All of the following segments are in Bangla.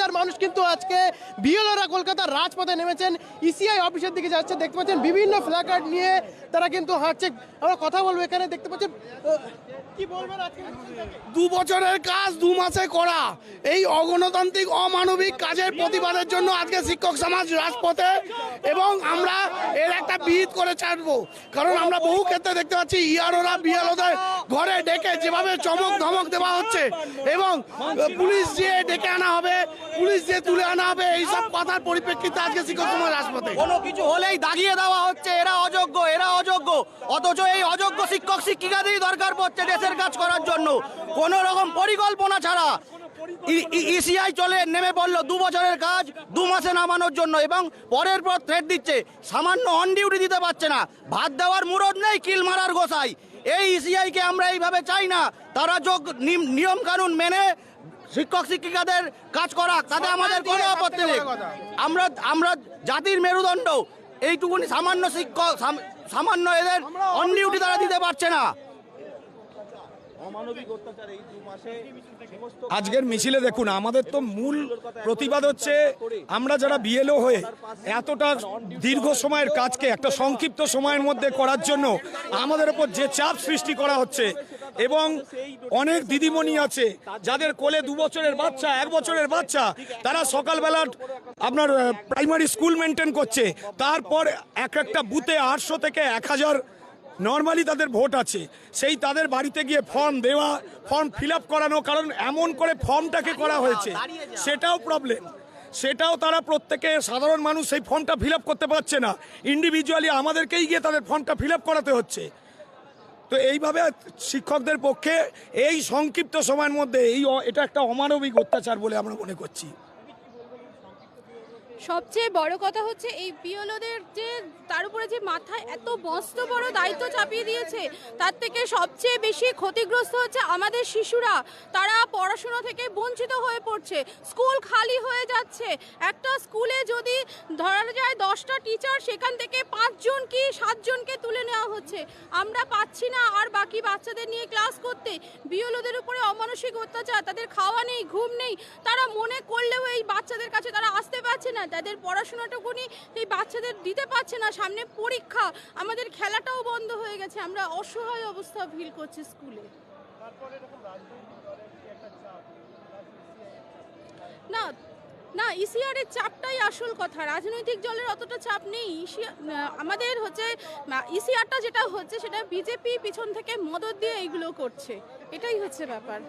হাজার মানুষ কিন্তু আজকে বিএলওরা কলকাতার রাজপথে নেমেছেন, ইসিআই অফিসের দিকে যাচ্ছে। দেখতে পাচ্ছেন বিভিন্ন ফ্ল্যাকার্ড নিয়ে তারা কিন্তু হাঁটছে। আমরা কথা বলবো, এখানে দেখতে পাচ্ছেন কি বলবেন আজকে? 2 বছরের কাজ 2 মাসে করা, এই অগণতান্ত্রিক অমানবিক কাজের প্রতিবাদের জন্য আজকে শিক্ষক সমাজ রাজপথে, এবং আমরা এর একটা বিহিত করে ছাড়বো। কারণ আমরা বহু ক্ষেত্রে দেখতে পাচ্ছি ইআরওরা বিএলওদের ঘরে ডেকে যেভাবে চমক ধমক দেওয়া হচ্ছে, এবং পুলিশ দিয়ে ডেকে আনা হবে, পুলিশ দিয়ে তুলে আনা হবে, এইসব কথার পরিপ্রেক্ষিতে আজকে শিক্ষক সমাজ রাজপথে। কোনো কিছু হলেই দাগিয়ে দেওয়া হচ্ছে এরা অযোগ্য, এরা অযোগ্য। অথচ এই অযোগ্য শিক্ষক শিক্ষিকাদেরই দরকার পড়ছে দেশের কাজ করার জন্য। কোনো রকম পরিকল্পনা ছাড়া ইসিআই চলে নেমে পড়লো 2 বছরের কাজ 2 মাসে নামানোর জন্য, এবং পরের পর থ্রেট দিচ্ছে। সামান্য অন ডিউটি দিতে পারছে না, ভাত দেওয়ার মুরদ নেই, কিল মারার গোসাই। এই ইসিআইকে আমরা এইভাবে চাই না। তারা নিয়ম কানুন মেনে শিক্ষক শিক্ষিকাদের কাজ করা, তাতে আমাদের কোনো আপত্তি নেই। আমরা জাতির মেরুদণ্ড, এইটুকুনি সামান্য শিক্ষক, সামান্য এদের অন ডিউটি তারা দিতে পারছে না। আজকের মিছিলে দেখুন, আমাদের তো মূল প্রতিবাদ হচ্ছে আমরা যারা বিএলও হয়ে এতটা দীর্ঘ সময়ের কাজকে একটা সংক্ষিপ্ত সময়ের মধ্যে করার জন্য আমাদের উপর যে চাপ সৃষ্টি করা হচ্ছে, এবং অনেক দিদিমণি আছে যাদের কোলে 2 বছরের বাচ্চা, 1 বছরের বাচ্চা, তারা সকালবেলা আপনার প্রাইমারি স্কুল মেনটেন করছে, তারপর একটা বুথে 800 থেকে 1000 নর্মালি তাদের ভোট আছে, সেই তাদের বাড়িতে গিয়ে ফর্ম দেওয়া, ফর্ম ফিল আপ করানো, কারণ এমন করে ফর্মটাকে করা হয়েছে সেটাও প্রবলেম। সেটাও তারা প্রত্যেকে সাধারণ মানুষ সেই ফর্মটা ফিল আপ করতে পারছে না, ইন্ডিভিজুয়ালি আমাদেরকেই গিয়ে তাদের ফর্মটা ফিল আপ করাতে হচ্ছে। তো এইভাবে শিক্ষকদের পক্ষে এই সংক্ষিপ্ত সময়ের মধ্যে এটা একটা অমানবিক অত্যাচার বলে আমরা মনে করছি। সবচেয়ে বড় কথা হচ্ছে এই বিএলওদের যে তার উপরে যে মাথায় এত মস্ত বড় দায়িত্ব চাপিয়ে দিয়েছে, তার থেকে সবচেয়ে বেশি ক্ষতিগ্রস্ত হচ্ছে আমাদের শিশুরা। তারা পড়াশোনা থেকে বঞ্চিত হয়ে পড়ছে, স্কুল খালি হয়ে যাচ্ছে। একটা স্কুলে যদি ধরা যায় 10টা টিচার, সেখান থেকে 5 জন কি 7 জনকে তুলে নেওয়া হচ্ছে। আমরা পাচ্ছি না আর বাকি বাচ্চাদের নিয়ে ক্লাস করতে। বিএলওদের উপরে অমানসিক অত্যাচার, তাদের খাওয়া নেই, ঘুম নেই। তারা মনে করলেও এই বাচ্চাদের কাছে তারা আসতে পারছে না, তাদের পড়াশোনাটুকুনি এই বাচ্চাদের দিতে পারছে না। সামনে পরীক্ষা, আমাদের খেলাটাও বন্ধ হয়ে গেছে। আমরা অসহায় অবস্থা ফিল করছি স্কুলে। না না, ইসিআর এর চাপটাই আসল কথা, রাজনৈতিক দলের অতটা চাপ নেই। আমাদের হচ্ছে ইসিআরটা যেটা হচ্ছে সেটা বিজেপি পিছন থেকে মদত দিয়ে এইগুলো করছে, এটাই হচ্ছে ব্যাপার।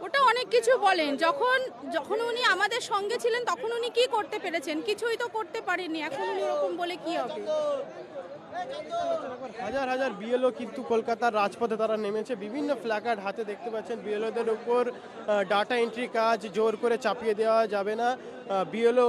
ওটা অনেক কিছু বলেন, যখন উনি আমাদের সঙ্গে ছিলেন তখন উনি কি করতে পেরেছেন? কিছুই তো করতে পারেননি। এখন উনি এরকম বলে কি হবে? হাজার হাজার বিএলও কিন্তু কলকাতার রাজপথে তারা নেমেছে, বিভিন্ন ফ্ল্যাকার্ড হাতে। দেখতে পাচ্ছেন বিএলওদের উপর ডাটা এন্ট্রি কাজ জোর করে চাপিয়ে দেওয়া যাবে না। বিএলও